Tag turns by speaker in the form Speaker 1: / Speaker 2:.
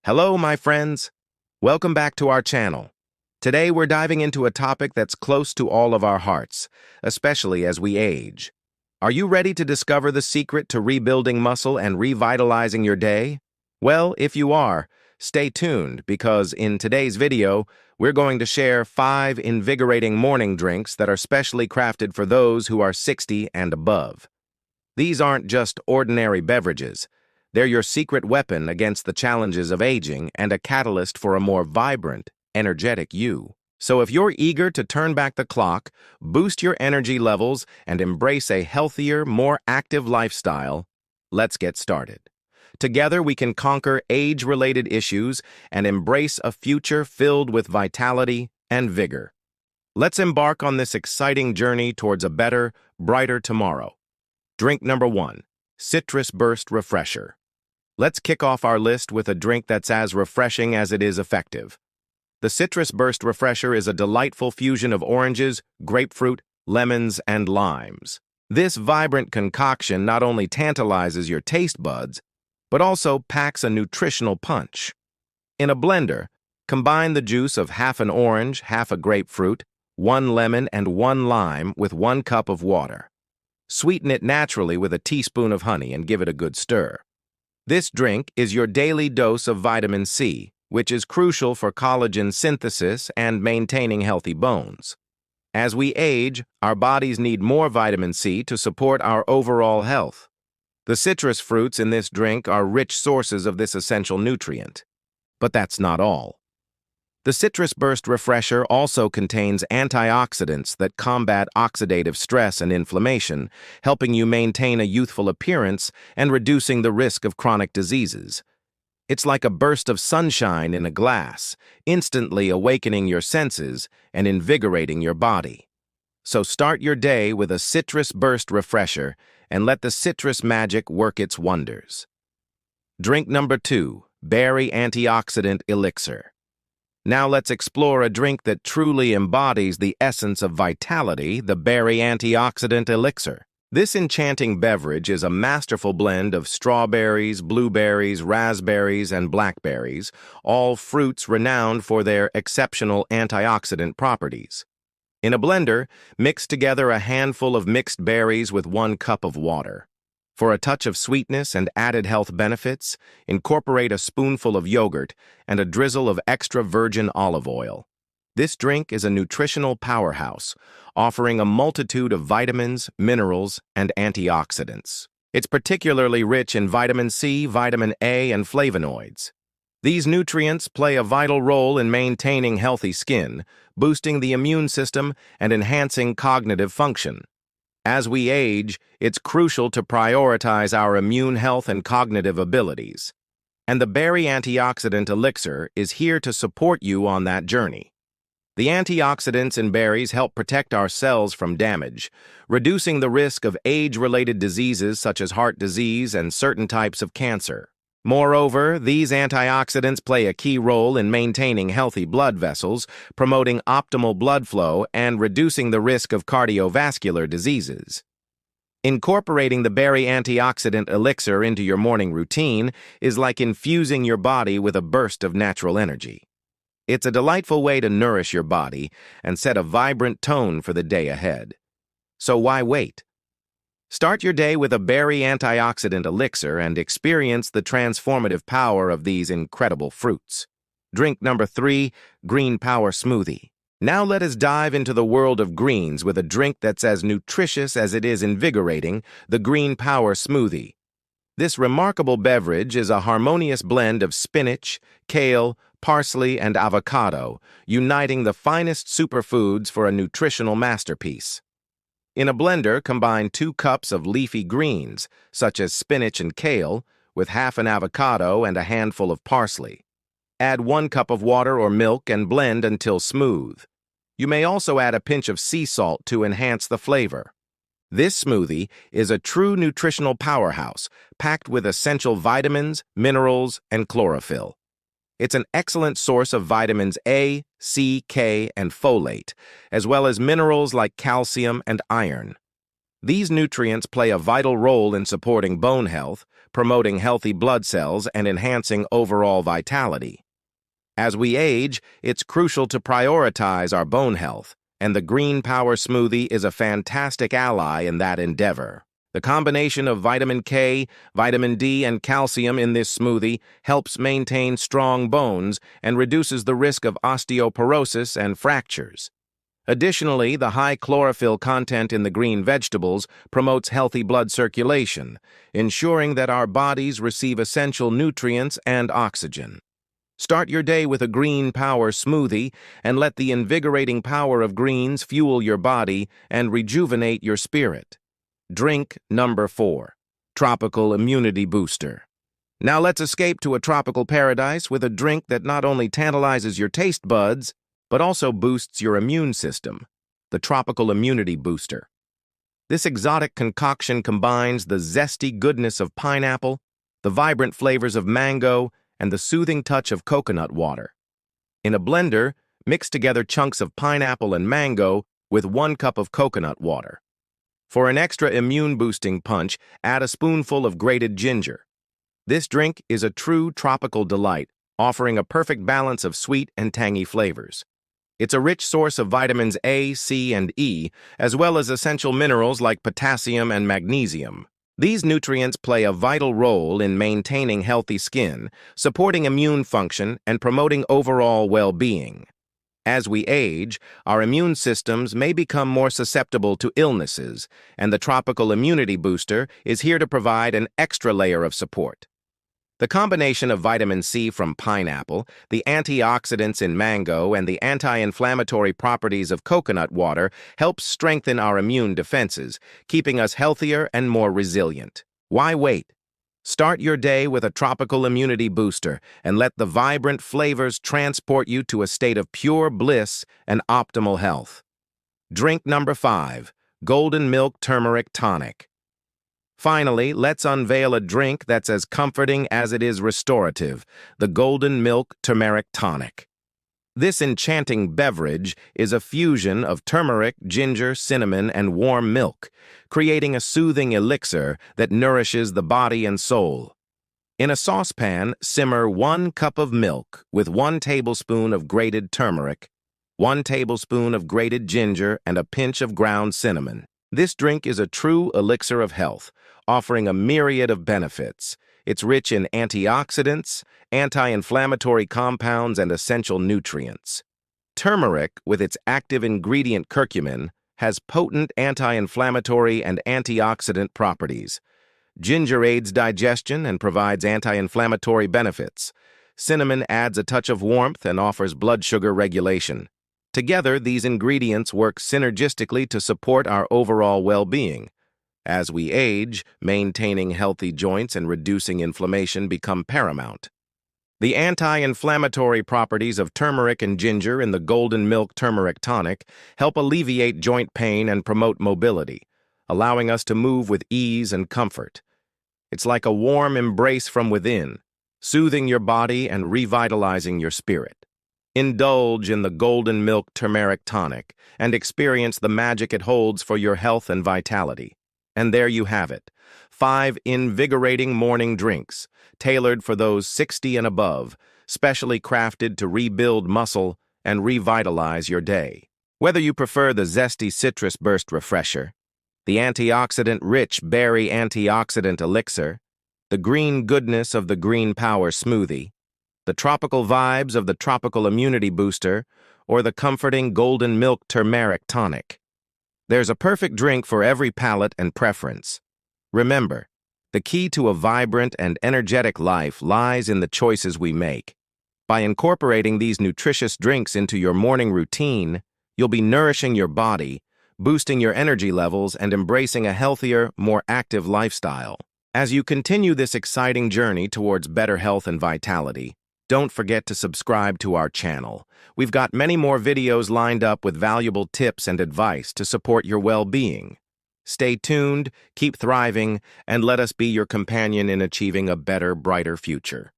Speaker 1: Hello, my friends. Welcome back to our channel. Today, we're diving into a topic that's close to all of our hearts, especially as we age. Are you ready to discover the secret to rebuilding muscle and revitalizing your day? Well, if you are, stay tuned because in today's video, we're going to share 5 invigorating morning drinks that are specially crafted for those who are 60 and above. These aren't just ordinary beverages. They're your secret weapon against the challenges of aging and a catalyst for a more vibrant, energetic you. So if you're eager to turn back the clock, boost your energy levels, and embrace a healthier, more active lifestyle, let's get started. Together, we can conquer age-related issues and embrace a future filled with vitality and vigor. Let's embark on this exciting journey towards a better, brighter tomorrow. Drink number 1, Citrus Burst Refresher. Let's kick off our list with a drink that's as refreshing as it is effective. The Citrus Burst Refresher is a delightful fusion of oranges, grapefruit, lemons, and limes. This vibrant concoction not only tantalizes your taste buds, but also packs a nutritional punch. In a blender, combine the juice of half an orange, half a grapefruit, 1 lemon, and 1 lime with 1 cup of water. Sweeten it naturally with a teaspoon of honey and give it a good stir. This drink is your daily dose of vitamin C, which is crucial for collagen synthesis and maintaining healthy bones. As we age, our bodies need more vitamin C to support our overall health. The citrus fruits in this drink are rich sources of this essential nutrient. But that's not all. The Citrus Burst Refresher also contains antioxidants that combat oxidative stress and inflammation, helping you maintain a youthful appearance and reducing the risk of chronic diseases. It's like a burst of sunshine in a glass, instantly awakening your senses and invigorating your body. So start your day with a Citrus Burst Refresher and let the citrus magic work its wonders. Drink number 2, Berry Antioxidant Elixir. Now let's explore a drink that truly embodies the essence of vitality, the Berry Antioxidant Elixir. This enchanting beverage is a masterful blend of strawberries, blueberries, raspberries, and blackberries, all fruits renowned for their exceptional antioxidant properties. In a blender, mix together a handful of mixed berries with 1 cup of water. For a touch of sweetness and added health benefits, incorporate a spoonful of yogurt and a drizzle of extra virgin olive oil. This drink is a nutritional powerhouse, offering a multitude of vitamins, minerals, and antioxidants. It's particularly rich in vitamin C, vitamin A, and flavonoids. These nutrients play a vital role in maintaining healthy skin, boosting the immune system, and enhancing cognitive function. As we age, it's crucial to prioritize our immune health and cognitive abilities. And the Berry Antioxidant Elixir is here to support you on that journey. The antioxidants in berries help protect our cells from damage, reducing the risk of age-related diseases such as heart disease and certain types of cancer. Moreover, these antioxidants play a key role in maintaining healthy blood vessels, promoting optimal blood flow, and reducing the risk of cardiovascular diseases. Incorporating the Berry Antioxidant Elixir into your morning routine is like infusing your body with a burst of natural energy. It's a delightful way to nourish your body and set a vibrant tone for the day ahead. So why wait? Start your day with a Berry Antioxidant Elixir and experience the transformative power of these incredible fruits. Drink number 3, Green Power Smoothie. Now let us dive into the world of greens with a drink that's as nutritious as it is invigorating, the Green Power Smoothie. This remarkable beverage is a harmonious blend of spinach, kale, parsley, and avocado, uniting the finest superfoods for a nutritional masterpiece. In a blender, combine 2 cups of leafy greens, such as spinach and kale, with half an avocado and a handful of parsley. Add 1 cup of water or milk and blend until smooth. You may also add a pinch of sea salt to enhance the flavor. This smoothie is a true nutritional powerhouse, packed with essential vitamins, minerals, and chlorophyll. It's an excellent source of vitamins A, C, K, and folate, as well as minerals like calcium and iron. These nutrients play a vital role in supporting bone health, promoting healthy blood cells, and enhancing overall vitality. As we age, it's crucial to prioritize our bone health, and the Green Power Smoothie is a fantastic ally in that endeavor. The combination of vitamin K, vitamin D, and calcium in this smoothie helps maintain strong bones and reduces the risk of osteoporosis and fractures. Additionally, the high chlorophyll content in the green vegetables promotes healthy blood circulation, ensuring that our bodies receive essential nutrients and oxygen. Start your day with a Green Power Smoothie and let the invigorating power of greens fuel your body and rejuvenate your spirit. Drink number 4, Tropical Immunity Booster. Now let's escape to a tropical paradise with a drink that not only tantalizes your taste buds, but also boosts your immune system, the Tropical Immunity Booster. This exotic concoction combines the zesty goodness of pineapple, the vibrant flavors of mango, and the soothing touch of coconut water. In a blender, mix together chunks of pineapple and mango with 1 cup of coconut water. For an extra immune-boosting punch, add a spoonful of grated ginger. This drink is a true tropical delight, offering a perfect balance of sweet and tangy flavors. It's a rich source of vitamins A, C, and E, as well as essential minerals like potassium and magnesium. These nutrients play a vital role in maintaining healthy skin, supporting immune function, and promoting overall well-being. As we age, our immune systems may become more susceptible to illnesses, and the Tropical Immunity Booster is here to provide an extra layer of support. The combination of vitamin C from pineapple, the antioxidants in mango, and the anti-inflammatory properties of coconut water helps strengthen our immune defenses, keeping us healthier and more resilient. Why wait? Start your day with a Tropical Immunity Booster and let the vibrant flavors transport you to a state of pure bliss and optimal health. Drink number 5, Golden Milk Turmeric Tonic. Finally, let's unveil a drink that's as comforting as it is restorative, the Golden Milk Turmeric Tonic. This enchanting beverage is a fusion of turmeric, ginger, cinnamon, and warm milk, creating a soothing elixir that nourishes the body and soul. In a saucepan, simmer 1 cup of milk with 1 tablespoon of grated turmeric, 1 tablespoon of grated ginger, and a pinch of ground cinnamon. This drink is a true elixir of health, offering a myriad of benefits. It's rich in antioxidants, anti-inflammatory compounds, and essential nutrients. Turmeric, with its active ingredient curcumin, has potent anti-inflammatory and antioxidant properties. Ginger aids digestion and provides anti-inflammatory benefits. Cinnamon adds a touch of warmth and offers blood sugar regulation. Together, these ingredients work synergistically to support our overall well-being. As we age, maintaining healthy joints and reducing inflammation become paramount. The anti-inflammatory properties of turmeric and ginger in the Golden Milk Turmeric Tonic help alleviate joint pain and promote mobility, allowing us to move with ease and comfort. It's like a warm embrace from within, soothing your body and revitalizing your spirit. Indulge in the Golden Milk Turmeric Tonic and experience the magic it holds for your health and vitality. And there you have it, 5 invigorating morning drinks, tailored for those 60 and above, specially crafted to rebuild muscle and revitalize your day. Whether you prefer the zesty citrus burst refresher, the antioxidant-rich berry antioxidant elixir, the green goodness of the Green Power Smoothie, the tropical vibes of the Tropical Immunity Booster, or the comforting Golden Milk Turmeric Tonic, there's a perfect drink for every palate and preference. Remember, the key to a vibrant and energetic life lies in the choices we make. By incorporating these nutritious drinks into your morning routine, you'll be nourishing your body, boosting your energy levels, and embracing a healthier, more active lifestyle. As you continue this exciting journey towards better health and vitality, don't forget to subscribe to our channel. We've got many more videos lined up with valuable tips and advice to support your well-being. Stay tuned, keep thriving, and let us be your companion in achieving a better, brighter future.